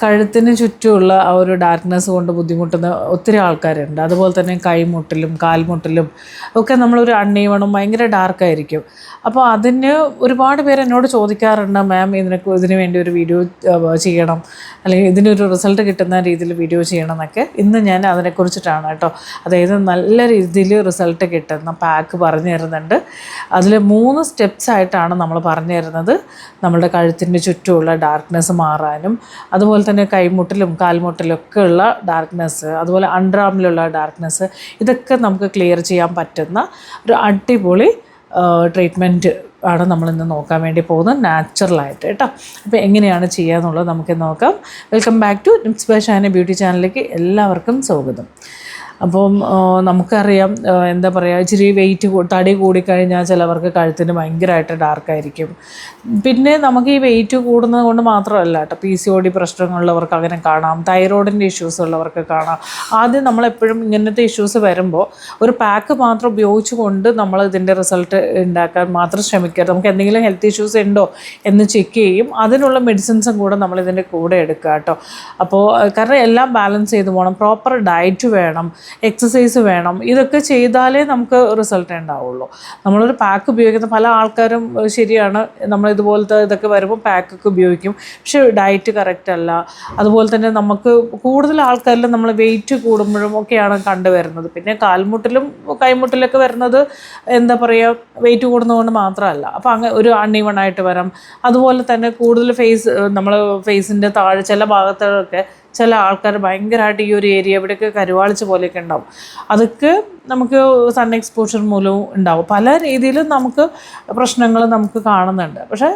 കഴുത്തിന് ചുറ്റുമുള്ള ആ ഒരു ഡാർക്ക്നെസ് കൊണ്ട് ബുദ്ധിമുട്ടുന്ന ഒത്തിരി ആൾക്കാരുണ്ട്. അതുപോലെ തന്നെ കൈമുട്ടിലും കാൽമുട്ടിലും ഒക്കെ നമ്മളൊരു അണ്ണീവണം ഭയങ്കര ഡാർക്കായിരിക്കും. അപ്പോൾ അതിന് ഒരുപാട് പേര് എന്നോട് ചോദിക്കാറുണ്ട്, മാം ഇതിന് വേണ്ടി ഒരു വീഡിയോ ചെയ്യണം, അല്ലെങ്കിൽ ഇതിനൊരു റിസൾട്ട് കിട്ടുന്ന രീതിയിൽ വീഡിയോ ചെയ്യണം എന്നൊക്കെ. ഇന്ന് ഞാൻ അതിനെക്കുറിച്ചിട്ടാണ് കേട്ടോ. അതായത് നല്ല രീതിയിൽ റിസൾട്ട് കിട്ടുന്ന പാക്ക് പറഞ്ഞു തരുന്നുണ്ട്. അതിൽ 3 സ്റ്റെപ്സ് ആയിട്ടാണ് നമ്മൾ പറഞ്ഞു തരുന്നത്. നമ്മളുടെ കഴുത്തിൻ്റെ ചുറ്റുമുള്ള ഡാർക്ക്നെസ് മാറാനും, അതുപോലെ തന്നെ കൈമുട്ടിലും കാൽമുട്ടിലൊക്കെ ഉള്ള ഡാർക്ക്നെസ്, അതുപോലെ അണ്ടർ ആർമിലുള്ള ഡാർക്ക്നെസ്, ഇതൊക്കെ നമുക്ക് ക്ലിയർ ചെയ്യാൻ പറ്റുന്ന ഒരു അടിപൊളി ട്രീറ്റ്മെൻറ്റ് ആണ് നമ്മളിന്ന് നോക്കാൻ വേണ്ടി പോകുന്നത്, നാച്ചുറലായിട്ട് കേട്ടോ. അപ്പോൾ എങ്ങനെയാണ് ചെയ്യുക എന്നുള്ളത് നമുക്ക് നോക്കാം. Welcome back to nips by Shani beauty ചാനലിലേക്ക് എല്ലാവർക്കും സ്വാഗതം. അപ്പം നമുക്കറിയാം, എന്താ പറയുക, ഇച്ചിരി തടി കൂടിക്കഴിഞ്ഞാൽ ചിലവർക്ക് കഴുത്തിന് ഭയങ്കരമായിട്ട് ഡാർക്കായിരിക്കും. പിന്നെ നമുക്ക് ഈ വെയിറ്റ് കൂടുന്നത് കൊണ്ട് മാത്രമല്ല കേട്ടോ, PCOD പ്രശ്നങ്ങളുള്ളവർക്ക് അങ്ങനെ കാണാം, തൈറോയിഡിൻ്റെ ഇഷ്യൂസ് ഉള്ളവർക്ക് കാണാം. ആദ്യം നമ്മളെപ്പോഴും ഇങ്ങനത്തെ ഇഷ്യൂസ് വരുമ്പോൾ ഒരു പാക്ക് മാത്രം ഉപയോഗിച്ചുകൊണ്ട് നമ്മൾ ഇതിൻ്റെ റിസൾട്ട് ഉണ്ടാക്കാൻ മാത്രം ശ്രമിക്കരുത്. നമുക്ക് എന്തെങ്കിലും ഹെൽത്ത് ഇഷ്യൂസ് ഉണ്ടോ എന്ന് ചെക്ക് ചെയ്യും, അതിനുള്ള മെഡിസിൻസും കൂടെ നമ്മളിതിൻ്റെ കൂടെ എടുക്കുക കേട്ടോ. അപ്പോൾ കാരണം എല്ലാം ബാലൻസ് ചെയ്ത് പോകണം, പ്രോപ്പർ ഡയറ്റ് വേണം, എക്സസൈസ് വേണം. ഇതൊക്കെ ചെയ്താലേ നമുക്ക് റിസൾട്ട് ഉണ്ടാവുള്ളൂ. നമ്മളൊരു പാക്ക് ഉപയോഗിക്കുന്ന പല ആൾക്കാരും, ശരിയാണ്, നമ്മൾ ഇതുപോലത്തെ ഇതൊക്കെ വരുമ്പോൾ പാക്കൊക്കെ ഉപയോഗിക്കും, പക്ഷേ ഡയറ്റ് കറക്റ്റ് അല്ല. അതുപോലെ തന്നെ നമുക്ക് കൂടുതൽ ആൾക്കാരിലും നമ്മൾ വെയിറ്റ് കൂടുമ്പോഴും ഒക്കെയാണ് കണ്ടുവരുന്നത്. പിന്നെ കാൽമുട്ടിലും കൈമുട്ടിലൊക്കെ വരുന്നത് എന്താ പറയുക, വെയിറ്റ് കൂടുന്നതുകൊണ്ട് മാത്രമല്ല. അപ്പോൾ അങ്ങനെ ഒരു അൺഈവണായിട്ട് വരാം. അതുപോലെ തന്നെ കൂടുതൽ നമ്മൾ ഫേസിൻ്റെ താഴെ ചില ഭാഗത്തൊക്കെ ചില ആൾക്കാർ ഭയങ്കരമായിട്ട് ഈ ഒരു ഏരിയ ഇവിടെയൊക്കെ കരുവാളിച്ച പോലെയൊക്കെ ഉണ്ടാവും. അതൊക്കെ നമുക്ക് സൺ എക്സ്പോഷർ മൂലവും ഉണ്ടാവും. പല രീതിയിലും നമുക്ക് പ്രശ്നങ്ങൾ നമുക്ക് കാണുന്നുണ്ട്. പക്ഷേ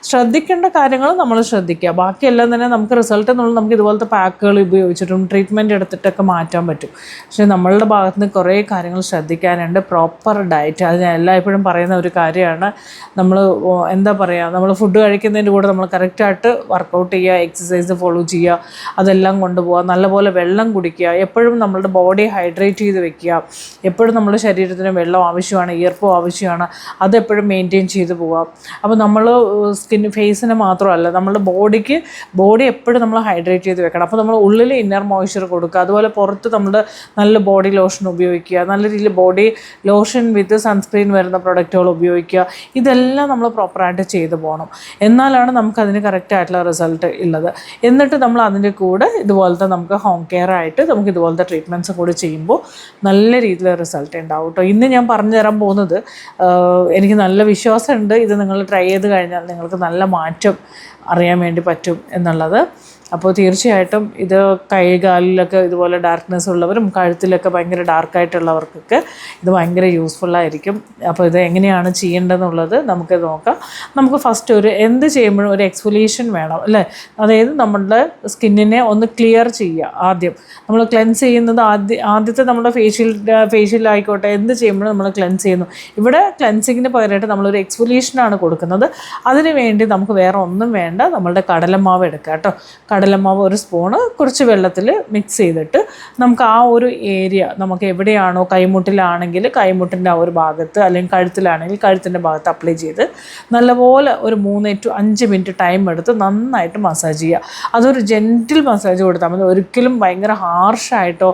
ശ്രദ്ധിക്കേണ്ട കാര്യങ്ങൾ നമ്മൾ ശ്രദ്ധിക്കുക. ബാക്കിയെല്ലാം തന്നെ നമുക്ക് റിസൾട്ട് എന്നുള്ളത് നമുക്ക് ഇതുപോലത്തെ പാക്കുകൾ ഉപയോഗിച്ചിട്ടും ട്രീറ്റ്മെൻറ്റ് എടുത്തിട്ടൊക്കെ മാറ്റാൻ പറ്റും. പക്ഷേ നമ്മളുടെ ഭാഗത്ത് നിന്ന് കുറേ കാര്യങ്ങൾ ശ്രദ്ധിക്കാനുണ്ട്. പ്രോപ്പർ ഡയറ്റ്, അത് ഞാൻ എല്ലായ്പ്പോഴും പറയുന്ന ഒരു കാര്യമാണ്. നമ്മൾ എന്താ പറയുക, നമ്മൾ ഫുഡ് കഴിക്കുന്നതിൻ്റെ കൂടെ നമ്മൾ കറക്റ്റായിട്ട് വർക്കൗട്ട് ചെയ്യുക, എക്സസൈസ് ഫോളോ ചെയ്യുക, അതെല്ലാം കൊണ്ടുപോകുക, നല്ലപോലെ വെള്ളം കുടിക്കുക, എപ്പോഴും നമ്മളുടെ ബോഡി ഹൈഡ്രേറ്റ് ചെയ്ത് വെക്കുക, എപ്പോഴും നമ്മുടെ ശരീരത്തിന് വെള്ളം ആവശ്യമാണ്, ഈർപ്പം ആവശ്യമാണ്, അതെപ്പോഴും മെയിൻറ്റെയിൻ ചെയ്ത് പോകാം. അപ്പോൾ നമ്മൾ ഫേസിന് മാത്രമല്ല, നമ്മുടെ ബോഡി എപ്പോഴും നമ്മൾ ഹൈഡ്രേറ്റ് ചെയ്ത് വെക്കണം. അപ്പോൾ നമ്മൾ ഉള്ളിൽ ഇന്നർ മോയ്സ്ചർ കൊടുക്കുക, അതുപോലെ പുറത്ത് നമ്മൾ നല്ല ബോഡി ലോഷൻ ഉപയോഗിക്കുക, നല്ല രീതിയിൽ ബോഡി ലോഷൻ വിത്ത് സൺസ്ക്രീൻ വരുന്ന പ്രൊഡക്റ്റുകൾ ഉപയോഗിക്കുക. ഇതെല്ലാം നമ്മൾ പ്രോപ്പറായിട്ട് ചെയ്തു പോകണം. എന്നാലാണ് നമുക്കതിന് കറക്റ്റായിട്ടുള്ള റിസൾട്ട് ഉള്ളത്. എന്നിട്ട് നമ്മൾ അതിൻ്റെ കൂടെ ഇതുപോലത്തെ നമുക്ക് ഹോം കെയർ ആയിട്ട് നമുക്ക് ഇതുപോലത്തെ ട്രീറ്റ്മെൻറ്റ്സ് കൂടി ചെയ്യുമ്പോൾ നല്ല രീതിയിൽ റിസൾട്ട് ഉണ്ടാവും കേട്ടോ. ഇന്ന് ഞാൻ പറഞ്ഞു തരാൻ പോകുന്നത്, എനിക്ക് നല്ല വിശ്വാസമുണ്ട് ഇത് നിങ്ങൾ ട്രൈ ചെയ്ത് കഴിഞ്ഞാൽ നിങ്ങൾക്ക് നല്ല മാറ്റം അറിയാൻ വേണ്ടി പറ്റും എന്നുള്ളത്. അപ്പോൾ തീർച്ചയായിട്ടും ഇത് കൈകാലിലൊക്കെ ഇതുപോലെ ഡാർക്ക്നെസ് ഉള്ളവരും കഴുത്തിലൊക്കെ ഭയങ്കര ഡാർക്കായിട്ടുള്ളവർക്കൊക്കെ ഇത് ഭയങ്കര യൂസ്ഫുള്ളായിരിക്കും. അപ്പോൾ ഇത് എങ്ങനെയാണ് ചെയ്യേണ്ടതെന്നുള്ളത് നമുക്ക് നോക്കാം. നമുക്ക് ഫസ്റ്റ് എന്ത് ചെയ്യുമ്പോഴും ഒരു എക്സ്ഫോലിയേഷൻ വേണം അല്ലേ. അതായത് നമ്മളുടെ സ്കിന്നിനെ ഒന്ന് ക്ലിയർ ചെയ്യുക. ആദ്യം നമ്മൾ ക്ലെൻസ് ചെയ്യുന്നത് ആദ്യത്തെ നമ്മുടെ ഫേഷ്യലായിക്കോട്ടെ, എന്ത് ചെയ്യുമ്പോഴും നമ്മൾ ക്ലെൻസ് ചെയ്യുന്നു. ഇവിടെ ക്ലെൻസിങ്ങിന് പകരമായിട്ട് നമ്മളൊരു എക്സ്ഫോലിയേഷനാണ് കൊടുക്കുന്നത്. അതിന് വേണ്ടി നമുക്ക് വേറെ ഒന്നും വേണ്ട, നമ്മളുടെ കടലമാവ് എടുക്കുക കേട്ടോ. കടലമാവ് 1 സ്പൂണ് കുറച്ച് വെള്ളത്തിൽ മിക്സ് ചെയ്തിട്ട് നമുക്ക് ആ ഒരു ഏരിയ, നമുക്ക് എവിടെയാണോ കൈമുട്ടിലാണെങ്കിൽ കൈമുട്ടിൻ്റെ ആ ഒരു ഭാഗത്ത്, അല്ലെങ്കിൽ കഴുത്തിലാണെങ്കിൽ കഴുത്തിൻ്റെ ഭാഗത്ത് അപ്ലൈ ചെയ്ത് നല്ലപോലെ ഒരു 3 to 5 മിനിറ്റ് ടൈം എടുത്ത് നന്നായിട്ട് മസാജ് ചെയ്യുക. അതൊരു ജെൻറ്റിൽ മസാജ് കൊടുത്താൽ മതി. ഒരിക്കലും ഭയങ്കര ഹാർഷായിട്ടോ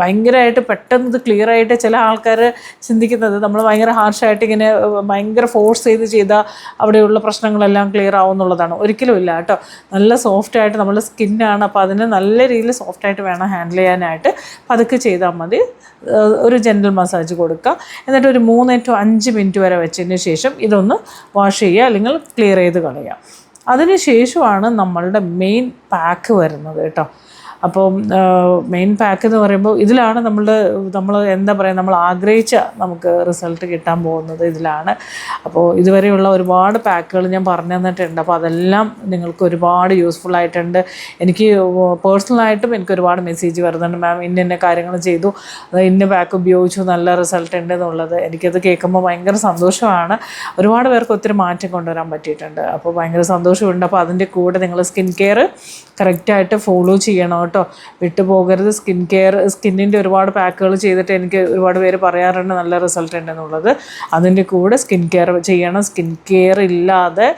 ഭയങ്കരമായിട്ട് പെട്ടെന്ന് ഇത് ക്ലിയർ ആയിട്ട് ചില ആൾക്കാർ ചിന്തിക്കുന്നത് നമ്മൾ ഭയങ്കര ഹാർഷായിട്ട് ഇങ്ങനെ ഭയങ്കര ഫോഴ്സ് ചെയ്താൽ അവിടെയുള്ള പ്രശ്നങ്ങളെല്ലാം ക്ലിയർ ആവുമെന്നുള്ളതാണ്. ഒരിക്കലും ഇല്ല കേട്ടോ. നല്ല സോഫ്റ്റായിട്ട് നമ്മുടെ സ്കിന്നാണ്, അപ്പോൾ അതിന് നല്ല രീതിയിൽ സോഫ്റ്റായിട്ട് വേണം ഹാൻഡിൽ ചെയ്യാനായിട്ട്. പതുക്കെ ചെയ്താൽ മതി. ഒരു ജെൻറ്റൽ മസാജ് കൊടുക്കുക. എന്നിട്ട് ഒരു 3 to 5 മിനിറ്റ് വരെ വെച്ചതിന് ശേഷം ഇതൊന്ന് വാഷ് ചെയ്യുക, അല്ലെങ്കിൽ ക്ലിയർ ചെയ്ത് കളയുക. അതിന് ശേഷമാണ് നമ്മളുടെ മെയിൻ പാക്ക് വരുന്നത് കേട്ടോ. അപ്പോൾ മെയിൻ പാക്ക് എന്ന് പറയുമ്പോൾ ഇതിലാണ് നമ്മൾ എന്താ പറയുക, നമ്മൾ ആഗ്രഹിച്ച നമുക്ക് റിസൾട്ട് കിട്ടാൻ പോകുന്നത് ഇതിലാണ്. അപ്പോൾ ഇതുവരെയുള്ള ഒരുപാട് പാക്കുകൾ ഞാൻ പറഞ്ഞു തന്നിട്ടുണ്ട്. അപ്പോൾ അതെല്ലാം നിങ്ങൾക്ക് ഒരുപാട് യൂസ്ഫുൾ ആയിട്ടുണ്ട്. എനിക്ക് പേഴ്സണലായിട്ടും എനിക്ക് ഒരുപാട് മെസ്സേജ് വരുന്നുണ്ട്, മാം ഇന്ന കാര്യങ്ങൾ ചെയ്തു, ഇന്ന പാക്ക് ഉപയോഗിച്ചു, നല്ല റിസൾട്ട് ഉണ്ട് എന്നുള്ളത്. എനിക്കത് കേൾക്കുമ്പോൾ ഭയങ്കര സന്തോഷമാണ്. ഒരുപാട് പേർക്ക് ഒത്തിരി മാറ്റം കൊണ്ടുവരാൻ പറ്റിയിട്ടുണ്ട്. അപ്പോൾ ഭയങ്കര സന്തോഷമുണ്ട്. അപ്പോൾ അതിൻ്റെ കൂടെ നിങ്ങൾ സ്കിൻ കെയർ കറക്റ്റായിട്ട് ഫോളോ ചെയ്യണം കേട്ടോ, വിട്ടുപോകരുത്. സ്കിന്നിൻ്റെ ഒരുപാട് പാക്കുകൾ ചെയ്തിട്ട് എനിക്ക് ഒരുപാട് പേര് പറയാറുണ്ട് നല്ല റിസൾട്ട് ഉണ്ടെന്നുള്ളത്. അതിൻ്റെ കൂടെ സ്കിൻ കെയർ ചെയ്യണം. സ്കിൻ കെയർ ഇല്ലാതെ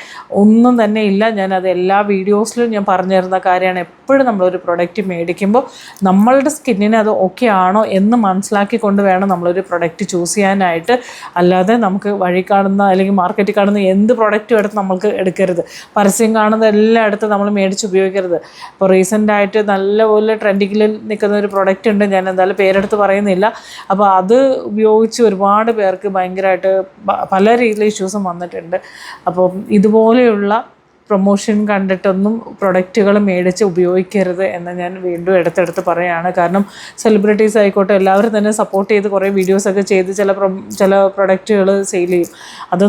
ഒന്നും തന്നെ ഇല്ല. ഞാനത് എല്ലാ വീഡിയോസിലും ഞാൻ പറഞ്ഞു തരുന്ന കാര്യമാണ്. എപ്പോഴും നമ്മളൊരു പ്രൊഡക്റ്റ് മേടിക്കുമ്പോൾ നമ്മളുടെ സ്കിന്നിന് അത് ഓക്കെ ആണോ എന്ന് മനസ്സിലാക്കിക്കൊണ്ട് വേണം നമ്മളൊരു പ്രൊഡക്റ്റ് ചൂസ് ചെയ്യാനായിട്ട്. അല്ലാതെ നമുക്ക് വഴി കാണുന്ന അല്ലെങ്കിൽ മാർക്കറ്റിൽ കാണുന്ന എന്ത് പ്രൊഡക്റ്റും എടുത്ത് നമ്മൾക്ക് എടുക്കരുത്. പരസ്യം കാണുന്ന എല്ലാം എടുത്ത് നമ്മൾ മേടിച്ച് ഉപയോഗിക്കരുത്. ഇപ്പോൾ റീസെൻ്റായിട്ട് നല്ലപോലെ ട്രെൻഡിങ്ങിൽ നിൽക്കുന്ന ഒരു പ്രൊഡക്റ്റ് ഉണ്ട്, ഞാൻ എന്തായാലും പേരെടുത്ത് പറയുന്നില്ല. അപ്പോൾ അത് ഉപയോഗിച്ച് ഒരുപാട് പേർക്ക് ഭയങ്കരമായിട്ട് പല രീതിയിലുള്ള ഇഷ്യൂസും വന്നിട്ടുണ്ട്. അപ്പോൾ ഇതുപോലെയുള്ള പ്രൊമോഷൻ കണ്ടിട്ടൊന്നും പ്രൊഡക്റ്റുകൾ മേടിച്ച് ഉപയോഗിക്കരുത് എന്ന് ഞാൻ വീണ്ടും എടുത്തെടുത്ത് പറയുകയാണ്. കാരണം സെലിബ്രിറ്റീസ് ആയിക്കോട്ടെ എല്ലാവരും തന്നെ സപ്പോർട്ട് ചെയ്ത് കുറേ വീഡിയോസൊക്കെ ചെയ്ത് ചില പ്രൊഡക്റ്റുകൾ സെയിൽ ചെയ്യും. അത്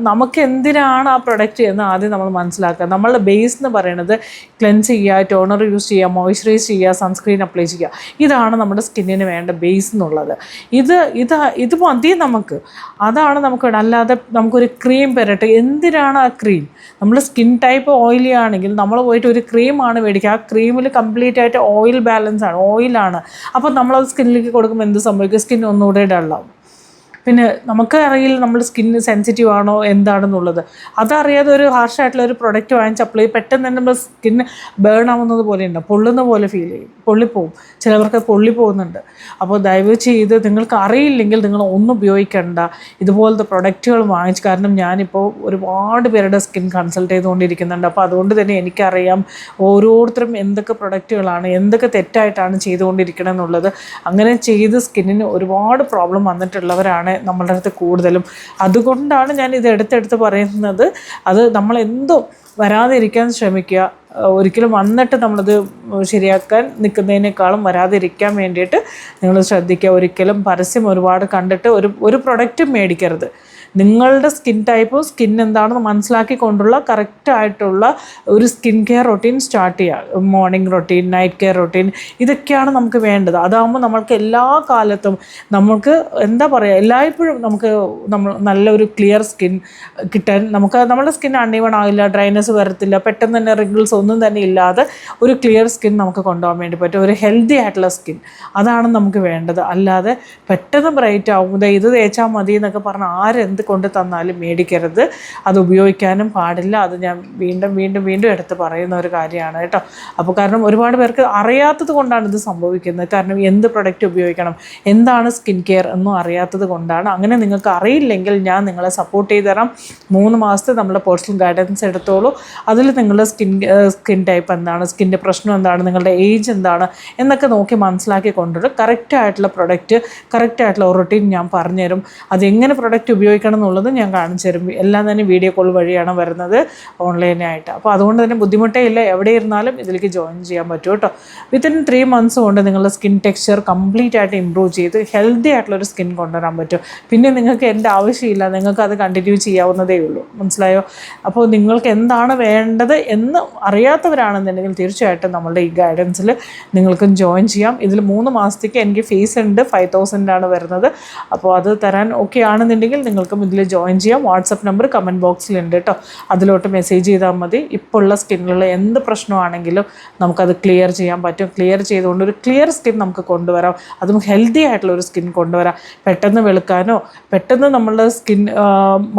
നമുക്ക് എന്തിനാണ് ആ പ്രൊഡക്റ്റ് എന്ന് ആദ്യം നമ്മൾ മനസ്സിലാക്കുക. നമ്മളുടെ ബേസ് എന്ന് പറയുന്നത് ക്ലെൻസ് ചെയ്യുക, ടോണർ യൂസ് ചെയ്യുക, മോയ്സ്ചറൈസ് ചെയ്യുക, സൺസ്ക്രീൻ അപ്ലൈ ചെയ്യുക. ഇതാണ് നമ്മുടെ സ്കിന്നിന് വേണ്ട ബേസ് എന്നുള്ളത്. ഇത് മതി നമുക്ക്. അതാണ് നമുക്ക് വേണം. അല്ലാതെ നമുക്കൊരു ക്രീം പെരട്ടെ, എന്തിനാണ് ആ ക്രീം? നമ്മൾ സ്കിൻ ടൈപ്പ് ഓയിലി ആണെങ്കിൽ നമ്മൾ പോയിട്ട് ഒരു ക്രീമാണ് മേടിക്കുക. ആ ക്രീമിൽ കംപ്ലീറ്റ് ആയിട്ട് ഓയിൽ ബാലൻസ് ആണ്, ഓയിലാണ്. അപ്പോൾ നമ്മളത് സ്കിന്നിലേക്ക് കൊടുക്കുമ്പോൾ എന്ത് സംഭവിക്കും? സ്കിൻ ഒന്നുകൂടെ ഡള്ളാവും. പിന്നെ നമുക്ക് അറിയില്ല നമ്മുടെ സ്കിന്ന് സെൻസിറ്റീവ് ആണോ എന്താണെന്നുള്ളത്. അതറിയാതെ ഒരു ഹാർഷായിട്ടുള്ള ഒരു പ്രൊഡക്റ്റ് വാങ്ങിച്ച് അപ്ലൈ പെട്ടെന്ന് തന്നെ നമ്മൾ സ്കിന്ന് ബേൺ ആവുന്നത് പോലെ ഉണ്ട്, പൊള്ളുന്ന പോലെ ഫീൽ ചെയ്യും, പൊള്ളിപ്പോവും. ചിലവർക്ക് പൊള്ളി പോകുന്നുണ്ട്. അപ്പോൾ ദയവ് ചെയ്ത് നിങ്ങൾക്ക് അറിയില്ലെങ്കിൽ നിങ്ങൾ ഒന്നും ഉപയോഗിക്കേണ്ട. ഇതുപോലത്തെ പ്രൊഡക്റ്റുകൾ വാങ്ങിച്ച്, കാരണം ഞാനിപ്പോൾ ഒരുപാട് പേരുടെ സ്കിൻ കൺസൾട്ട് ചെയ്തുകൊണ്ടിരിക്കുന്നുണ്ട്. അപ്പോൾ അതുകൊണ്ട് തന്നെ എനിക്കറിയാം ഓരോരുത്തരും എന്തൊക്കെ പ്രൊഡക്റ്റുകളാണ് എന്തൊക്കെ തെറ്റായിട്ടാണ് ചെയ്തുകൊണ്ടിരിക്കണം എന്നുള്ളത്. അങ്ങനെ ചെയ്ത് സ്കിന്നിന് ഒരുപാട് പ്രോബ്ലം വന്നിട്ടുള്ളവരാണ് നമ്മളുടെ അടുത്ത് കൂടുതലും. അതുകൊണ്ടാണ് ഞാൻ ഇത് എടുത്തെടുത്ത് പറയുന്നത്. അത് നമ്മളെന്തോ വരാതിരിക്കാൻ ശ്രമിക്കുക. ഒരിക്കലും വന്നിട്ട് നമ്മളത് ശരിയാക്കാൻ നിൽക്കുന്നതിനേക്കാളും വരാതിരിക്കാൻ വേണ്ടിയിട്ട് നിങ്ങൾ ശ്രദ്ധിക്കുക. ഒരിക്കലും പരസ്യം ഒരുപാട് കണ്ടിട്ട് ഒരു പ്രൊഡക്റ്റും മേടിക്കരുത്. നിങ്ങളുടെ സ്കിൻ ടൈപ്പും സ്കിൻ എന്താണെന്ന് മനസ്സിലാക്കിക്കൊണ്ടുള്ള കറക്റ്റായിട്ടുള്ള ഒരു സ്കിൻ കെയർ റൊട്ടീൻ സ്റ്റാർട്ട് ചെയ്യുക. Morning routine, night care routine, ഇതൊക്കെയാണ് നമുക്ക് വേണ്ടത്. അതാകുമ്പോൾ നമ്മൾക്ക് എല്ലാ കാലത്തും നമുക്ക് എന്താ പറയുക, എല്ലായ്പ്പോഴും നമുക്ക് നല്ലൊരു ക്ലിയർ സ്കിൻ കിട്ടാൻ, നമ്മുടെ സ്കിൻ അൺഈവൺ ആകില്ല, ഡ്രൈനെസ് വരത്തില്ല, പെട്ടെന്ന് തന്നെ റിങ്കിൾസ് ഒന്നും തന്നെ ഇല്ലാതെ ഒരു ക്ലിയർ സ്കിൻ നമുക്ക് കൊണ്ടുപോകാൻ വേണ്ടി പറ്റും. ഒരു ഹെൽത്തി ആയിട്ടുള്ള സ്കിൻ, അതാണ് നമുക്ക് വേണ്ടത്. അല്ലാതെ പെട്ടെന്ന് ബ്രൈറ്റ് ആവും, ഇത് തേച്ചാൽ മതി എന്നൊക്കെ പറഞ്ഞാൽ ആരെന്ത് കൊണ്ട് തന്നാലും മേടിക്കരുത്. അത് ഉപയോഗിക്കാനും പാടില്ല. അത് ഞാൻ വീണ്ടും വീണ്ടും വീണ്ടും എടുത്ത് പറയുന്ന ഒരു കാര്യമാണ് കേട്ടോ. അപ്പോൾ കാരണം ഒരുപാട് പേർക്ക് അറിയാത്തത് കൊണ്ടാണ് ഇത് സംഭവിക്കുന്നത്. കാരണം എന്ത് പ്രൊഡക്റ്റ് ഉപയോഗിക്കണം, എന്താണ് സ്കിൻ കെയർ എന്നും അറിയാത്തത് കൊണ്ടാണ്. അങ്ങനെ നിങ്ങൾക്ക് അറിയില്ലെങ്കിൽ ഞാൻ നിങ്ങളെ സപ്പോർട്ട് ചെയ്ത് തരാം. 3 മാസത്തെ നമ്മുടെ പേഴ്സണൽ ഗൈഡൻസ് എടുത്തോളൂ. അതിൽ നിങ്ങളുടെ സ്കിൻ ടൈപ്പ് എന്താണ്, സ്കിൻ്റെ പ്രശ്നം എന്താണ്, നിങ്ങളുടെ ഏജ് എന്താണ് എന്നൊക്കെ നോക്കി മനസ്സിലാക്കി കൊണ്ടുവരും. കറക്റ്റായിട്ടുള്ള പ്രൊഡക്റ്റ്, കറക്റ്റായിട്ടുള്ള റൊട്ടീൻ ഞാൻ പറഞ്ഞുതരും. അതെങ്ങനെ പ്രൊഡക്റ്റ് ഉപയോഗിക്കണം എന്നുള്ളത് ഞാൻ കാണിച്ചു തരും. എല്ലാം തന്നെ വീഡിയോ കോൾ വഴിയാണ് വരുന്നത്, ഓൺലൈനായിട്ട്. അപ്പോൾ അതുകൊണ്ട് തന്നെ ബുദ്ധിമുട്ടേ ഇല്ല. എവിടെ ഇരുന്നാലും ഇതിലേക്ക് ജോയിൻ ചെയ്യാൻ പറ്റും കേട്ടോ. വിത്തിൻ 3 മന്ത്സ് കൊണ്ട് നിങ്ങളുടെ സ്കിൻ ടെക്സ്ചർ കംപ്ലീറ്റ് ആയിട്ട് ഇമ്പ്രൂവ് ചെയ്ത് ഹെൽത്തി ആയിട്ടുള്ളൊരു സ്കിൻ കൊണ്ടുവരാൻ പറ്റും. പിന്നെ നിങ്ങൾക്ക് എൻ്റെ ആവശ്യമില്ല, നിങ്ങൾക്ക് അത് കണ്ടിന്യൂ ചെയ്യാവുന്നതേ ഉള്ളൂ. മനസ്സിലായോ? അപ്പോൾ നിങ്ങൾക്ക് എന്താണ് വേണ്ടത് എന്ന് അറിയാത്തവരാണെന്നുണ്ടെങ്കിൽ തീർച്ചയായിട്ടും നമ്മളുടെ ഈ ഗൈഡൻസിൽ നിങ്ങൾക്കും ജോയിൻ ചെയ്യാം. ഇതിൽ 3 മാസത്തേക്ക് എനിക്ക് ഫീസ് ഉണ്ട്, 5,000 ആണ് വരുന്നത്. അപ്പോൾ അത് തരാൻ ഓക്കെ ആണെന്നുണ്ടെങ്കിൽ നിങ്ങൾക്കും ഇതിൽ ജോയിൻ ചെയ്യാം. വാട്സപ്പ് നമ്പർ കമൻറ്റ് ബോക്സിലുണ്ട് കേട്ടോ, അതിലോട്ട് മെസ്സേജ് ചെയ്താൽ മതി. ഇപ്പോൾ ഉള്ള സ്കിന്നിലുള്ള എന്ത് പ്രശ്നമാണെങ്കിലും നമുക്കത് ക്ലിയർ ചെയ്യാൻ പറ്റും. ക്ലിയർ ചെയ്തുകൊണ്ട് ഒരു ക്ലിയർ സ്കിൻ നമുക്ക് കൊണ്ടുവരാം. അതും ഹെൽത്തി ആയിട്ടുള്ള ഒരു സ്കിൻ കൊണ്ടുവരാം. പെട്ടെന്ന് വെളുക്കാനോ പെട്ടെന്ന് നമ്മളുടെ സ്കിൻ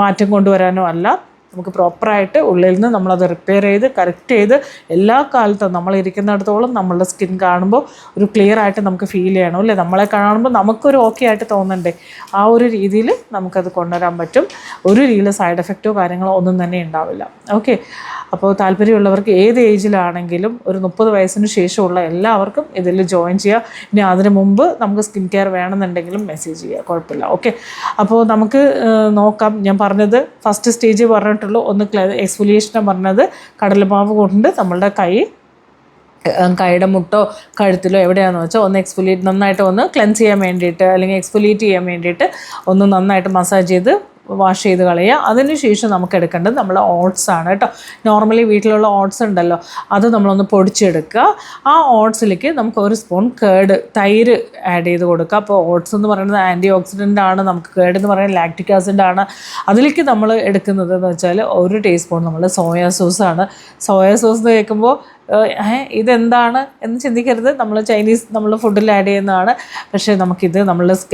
മാറ്റം കൊണ്ടുവരാനോ അല്ല. നമുക്ക് പ്രോപ്പറായിട്ട് ഉള്ളിൽ നിന്ന് നമ്മളത് റിപ്പയർ ചെയ്ത് കറക്റ്റ് ചെയ്ത് എല്ലാ കാലത്തും നമ്മളിരിക്കുന്നിടത്തോളം നമ്മളുടെ സ്കിൻ കാണുമ്പോൾ ഒരു ക്ലിയർ ആയിട്ട് നമുക്ക് ഫീൽ ചെയ്യണം അല്ലേ? നമ്മളെ കാണുമ്പോൾ നമുക്കൊരു ഓക്കെ ആയിട്ട് തോന്നണ്ടേ? ആ ഒരു രീതിയിൽ നമുക്കത് കൊണ്ടുവരാൻ പറ്റും. ഒരു രീതിയിൽ സൈഡ് എഫക്റ്റോ കാര്യങ്ങളോ ഒന്നും തന്നെ ഉണ്ടാവില്ല. ഓക്കെ, അപ്പോൾ താല്പര്യമുള്ളവർക്ക് ഏത് ഏജിലാണെങ്കിലും ഒരു 30 വയസ്സിന് ശേഷമുള്ള എല്ലാവർക്കും ഇതിൽ ജോയിൻ ചെയ്യുക. ഇനി അതിന് മുമ്പ് നമുക്ക് സ്കിൻ കെയർ വേണമെന്നുണ്ടെങ്കിലും മെസ്സേജ് ചെയ്യുക, കുഴപ്പമില്ല. ഓക്കെ, അപ്പോൾ നമുക്ക് നോക്കാം. ഞാൻ പറഞ്ഞത് ഫസ്റ്റ് സ്റ്റേജ് പറഞ്ഞിട്ടുള്ളൂ. ഒന്ന് എക്സ്ഫോലിയേഷനാണ് പറഞ്ഞത്. കടലമാവ് കൊണ്ട് നമ്മളുടെ കൈയുടെ മുട്ടോ കഴുത്തിലോ എവിടെയാണെന്ന് വെച്ചാൽ ഒന്ന് എക്സ്ഫോലിയേറ്റ്, നന്നായിട്ട് ഒന്ന് ക്ലെൻസ് ചെയ്യാൻ വേണ്ടിയിട്ട് അല്ലെങ്കിൽ എക്സ്ഫോലിയേറ്റ് ചെയ്യാൻ വേണ്ടിയിട്ട് ഒന്ന് നന്നായിട്ട് മസാജ് ചെയ്ത് വാഷ് ചെയ്ത് കളയുക. അതിനുശേഷം നമുക്ക് എടുക്കേണ്ടത് നമ്മുടെ ഓട്സ് ആണ് കേട്ടോ. നോർമലി വീട്ടിലുള്ള ഓട്സ് ഉണ്ടല്ലോ, അത് നമ്മളൊന്ന് പൊടിച്ചെടുക്കുക. ആ ഓട്സിലേക്ക് നമുക്ക് 1 സ്പൂൺ തൈര് ആഡ് ചെയ്ത് കൊടുക്കുക. അപ്പോൾ ഓട്സ് എന്ന് പറയുന്നത് ആൻറ്റി ഓക്സിഡൻ്റ് ആണ്, നമുക്ക് കേട് എന്ന് പറയുന്നത് ലാക്റ്റിക് ആസിഡ് ആണ്. അതിലേക്ക് നമ്മൾ എടുക്കുന്നത് എന്ന് വെച്ചാൽ 1 ടീസ്പൂൺ നമ്മൾ സോയാ സോസാണ്. സോയാ സോസ് എന്ന് കേൾക്കുമ്പോൾ ഇതെന്താണ് എന്ന് ചിന്തിക്കരുത്. നമ്മൾ ഫുഡിൽ ആഡ് ചെയ്യുന്നതാണ്. പക്ഷേ നമുക്കിത്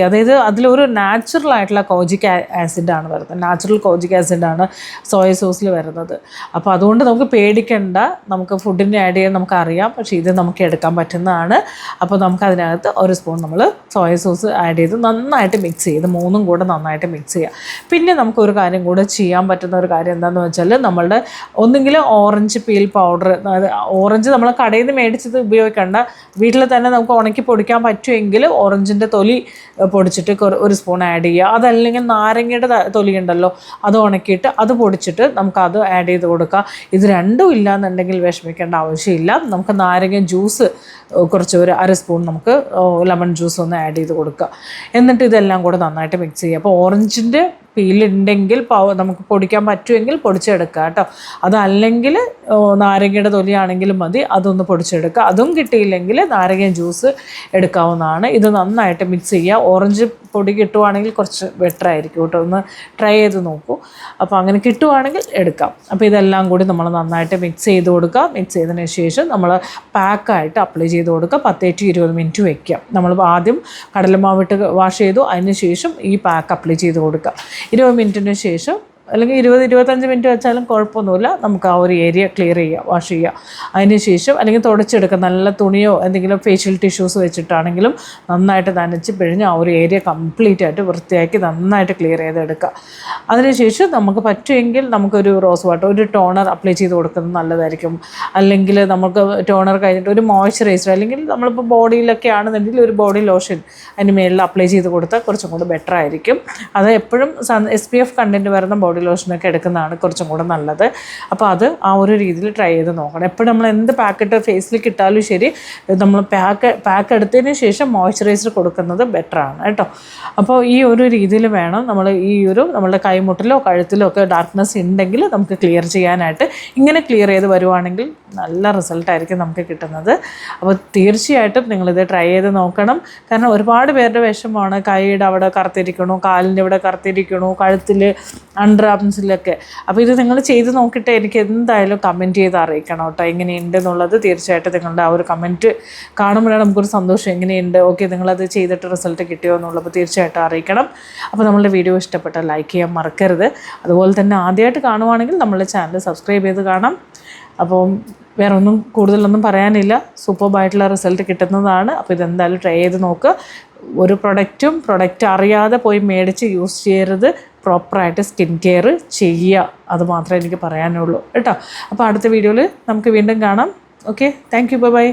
അതായത് അതിലൊരു നാച്ചുറൽ ആയിട്ടുള്ള കോജിക് ആസിഡാണ് വരുന്നത്. നാച്ചുറൽ കോജിക് ആസിഡാണ് സോയ സോസിൽ വരുന്നത്. അപ്പോൾ അതുകൊണ്ട് നമുക്ക് പേടിക്കേണ്ട. നമുക്ക് ഫുഡിന് ആഡ് ചെയ്യാൻ നമുക്കറിയാം. പക്ഷേ ഇത് നമുക്ക് എടുക്കാൻ പറ്റുന്നതാണ്. അപ്പോൾ നമുക്കതിനകത്ത് ഒരു സ്പൂൺ നമ്മൾ സോയ സോസ് ആഡ് ചെയ്ത് നന്നായിട്ട് മിക്സ് ചെയ്ത് മൂന്നും കൂടെ നന്നായിട്ട് മിക്സ് ചെയ്യുക. പിന്നെ നമുക്കൊരു കാര്യം കൂടെ ചെയ്യാൻ പറ്റുന്ന ഒരു കാര്യം എന്താണെന്ന് വെച്ചാൽ നമ്മളുടെ ഒന്നെങ്കിൽ ഓറഞ്ച് പീൽ പൗഡർ, അതായത് ഓറഞ്ച് നമ്മൾ കടയിൽ നിന്ന് മേടിച്ചത് ഉപയോഗിക്കേണ്ട, വീട്ടിൽ തന്നെ നമുക്ക് ഉണക്കി പൊടിക്കാൻ പറ്റുമെങ്കിൽ ഓറഞ്ചിൻ്റെ തൊലി പൊടിച്ചിട്ട് ഒരു സ്പൂൺ ആഡ് ചെയ്യുക. അതല്ലെങ്കിൽ നാരങ്ങയുടെ തൊലി ഉണ്ടല്ലോ, അത് ഉണക്കിയിട്ട് അത് പൊടിച്ചിട്ട് നമുക്കത് ആഡ് ചെയ്ത് കൊടുക്കുക. ഇത് രണ്ടും ഇല്ലയെന്നുണ്ടെങ്കിൽ വിഷമിക്കേണ്ട ആവശ്യമില്ല. നമുക്ക് നാരങ്ങ ജ്യൂസ് കുറച്ച് ഒരു അര സ്പൂൺ നമുക്ക് ലെമൺ ജ്യൂസ് ഒന്ന് ആഡ് ചെയ്ത് കൊടുക്കുക. എന്നിട്ട് ഇതെല്ലാം കൂടെ നന്നായിട്ട് മിക്സ് ചെയ്യുക. അപ്പോൾ ഓറഞ്ചിൻ്റെ പീലുണ്ടെങ്കിൽ നമുക്ക് പൊടിക്കാൻ പറ്റുമെങ്കിൽ പൊടിച്ചെടുക്കുക കേട്ടോ. അതല്ലെങ്കിൽ നാരങ്ങയുടെ തൊലിയാണെങ്കിലും മതി, അതൊന്ന് പൊടിച്ചെടുക്കുക. അതും കിട്ടിയില്ലെങ്കിൽ നാരങ്ങ ജ്യൂസ് എടുക്കാവുന്നതാണ്. ഇത് നന്നായിട്ട് മിക്സ് ചെയ്യുക. ഓറഞ്ച് പൊടി കിട്ടുവാണെങ്കിൽ കുറച്ച് ബെറ്റർ ആയിരിക്കും കേട്ടോ. ഒന്ന് ട്രൈ ചെയ്ത് നോക്കൂ. അപ്പോൾ അങ്ങനെ കിട്ടുവാണെങ്കിൽ എടുക്കാം. അപ്പോൾ ഇതെല്ലാം കൂടി നമ്മൾ നന്നായിട്ട് മിക്സ് ചെയ്ത് കൊടുക്കുക. മിക്സ് ചെയ്തതിന് ശേഷം നമ്മൾ പാക്കായിട്ട് അപ്ലൈ ചെയ്ത് കൊടുക്കുക. 10 to 20 മിനിറ്റ് വയ്ക്കുക. നമ്മൾ ആദ്യം കടലമാവിട്ട് വാഷ് ചെയ്തു, അതിന് ശേഷം ഈ പാക്ക് അപ്ലൈ ചെയ്ത് കൊടുക്കുക. 20 മിനിറ്റിന് ശേഷം അല്ലെങ്കിൽ 20-25 മിനിറ്റ് വെച്ചാലും കുഴപ്പമൊന്നുമില്ല. നമുക്ക് ആ ഒരു ഏരിയ ക്ലിയർ ചെയ്യുക, വാഷ് ചെയ്യുക. അതിന് ശേഷം അല്ലെങ്കിൽ തുടച്ചെടുക്കുക. നല്ല തുണിയോ എന്തെങ്കിലും ഫേഷ്യൽ ടിഷ്യൂസ് വെച്ചിട്ടാണെങ്കിലും നന്നായിട്ട് നനച്ച് പിഴിഞ്ഞ് ആ ഒരു ഏരിയ കംപ്ലീറ്റ് ആയിട്ട് വൃത്തിയാക്കി നന്നായിട്ട് ക്ലിയർ ചെയ്തെടുക്കുക. അതിനുശേഷം നമുക്ക് പറ്റുമെങ്കിൽ നമുക്കൊരു റോസ് വാട്ടർ, ഒരു ടോണർ അപ്ലൈ ചെയ്ത് കൊടുക്കുന്നത് നല്ലതായിരിക്കും. അല്ലെങ്കിൽ നമുക്ക് ടോണർ കഴിഞ്ഞിട്ട് ഒരു മോയ്സ്ചറൈസർ, അല്ലെങ്കിൽ നമ്മളിപ്പോൾ ബോഡിയിലൊക്കെ ആണെന്നുണ്ടെങ്കിൽ ഒരു ബോഡി ലോഷൻ അതിന് മേളിൽ അപ്ലൈ ചെയ്ത് കൊടുത്താൽ കുറച്ചും കൂടെ ബെറ്റർ ആയിരിക്കും. അത് എപ്പോഴും SPF കണ്ടൻറ്റ് വരുന്ന ബോഡി ലോഷനൊക്കെ എടുക്കുന്നതാണ് കുറച്ചും കൂടെ നല്ലത്. അപ്പോൾ അത് ആ ഒരു രീതിയിൽ ട്രൈ ചെയ്ത് നോക്കണം. എപ്പോഴും നമ്മൾ എന്ത് പാക്കറ്റ് ഫേസിലേക്ക് ഇട്ടാലും ശരി, നമ്മൾ പാക്ക് എടുത്തതിന് ശേഷം മോയ്സ്ചറൈസർ കൊടുക്കുന്നത് ബെറ്ററാണ് കേട്ടോ. അപ്പോൾ ഈ ഒരു രീതിയിൽ വേണം നമ്മൾ നമ്മളുടെ കൈമുട്ടിലോ കഴുത്തിലോ ഒക്കെ ഡാർക്ക്നെസ് ഉണ്ടെങ്കിൽ നമുക്ക് ക്ലിയർ ചെയ്യാനായിട്ട്. ഇങ്ങനെ ക്ലിയർ ചെയ്ത് വരുവാണെങ്കിൽ നല്ല റിസൾട്ടായിരിക്കും നമുക്ക് കിട്ടുന്നത്. അപ്പോൾ തീർച്ചയായിട്ടും നിങ്ങളിത് ട്രൈ ചെയ്ത് നോക്കണം. കാരണം ഒരുപാട് പേരുടെ വിഷമമാണ് കൈയുടെ അവിടെ കറുത്തിരിക്കണു, കാലിൻ്റെ ഇവിടെ കറുത്തിരിക്കണു, കഴുത്തിൽ അണ്ടർ ആംസിലൊക്കെ. അപ്പോൾ ഇത് നിങ്ങൾ ചെയ്ത് നോക്കിയിട്ട് എനിക്ക് എന്തായാലും കമൻറ്റ് ചെയ്ത് അറിയിക്കണം കേട്ടോ, എങ്ങനെയുണ്ട് എന്നുള്ളത്. തീർച്ചയായിട്ടും നിങ്ങളുടെ ആ ഒരു കമൻറ്റ് കാണുമ്പോഴാണ് നമുക്കൊരു സന്തോഷം. എങ്ങനെയുണ്ട്, ഓക്കെ നിങ്ങളത് ചെയ്തിട്ട് റിസൾട്ട് കിട്ടിയോ എന്നുള്ളത് തീർച്ചയായിട്ടും അറിയിക്കണം. അപ്പോൾ നമ്മളുടെ വീഡിയോ ഇഷ്ടപ്പെട്ടാൽ ലൈക്ക് ചെയ്യാൻ മറക്കരുത്. അതുപോലെ തന്നെ ആദ്യമായിട്ട് കാണുവാണെങ്കിൽ നമ്മളുടെ ചാനൽ സബ്സ്ക്രൈബ് ചെയ്ത് കാണാം. അപ്പോൾ വേറെ ഒന്നും കൂടുതലൊന്നും പറയാനില്ല. സൂപ്പർബായിട്ടുള്ള റിസൾട്ട് കിട്ടുന്നതാണ്. അപ്പോൾ ഇതെന്തായാലും ട്രൈ ചെയ്ത് നോക്കുക. ഒരു പ്രൊഡക്റ്റ് അറിയാതെ പോയി മേടിച്ച് യൂസ് ചെയ്യരുത്. പ്രോപ്പറായിട്ട് സ്കിൻ കെയർ ചെയ്യുക. അത് മാത്രമേ എനിക്ക് പറയാനുള്ളൂ കേട്ടോ. അപ്പോൾ അടുത്ത വീഡിയോയിൽ നമുക്ക് വീണ്ടും കാണാം. Okay, thank you, by.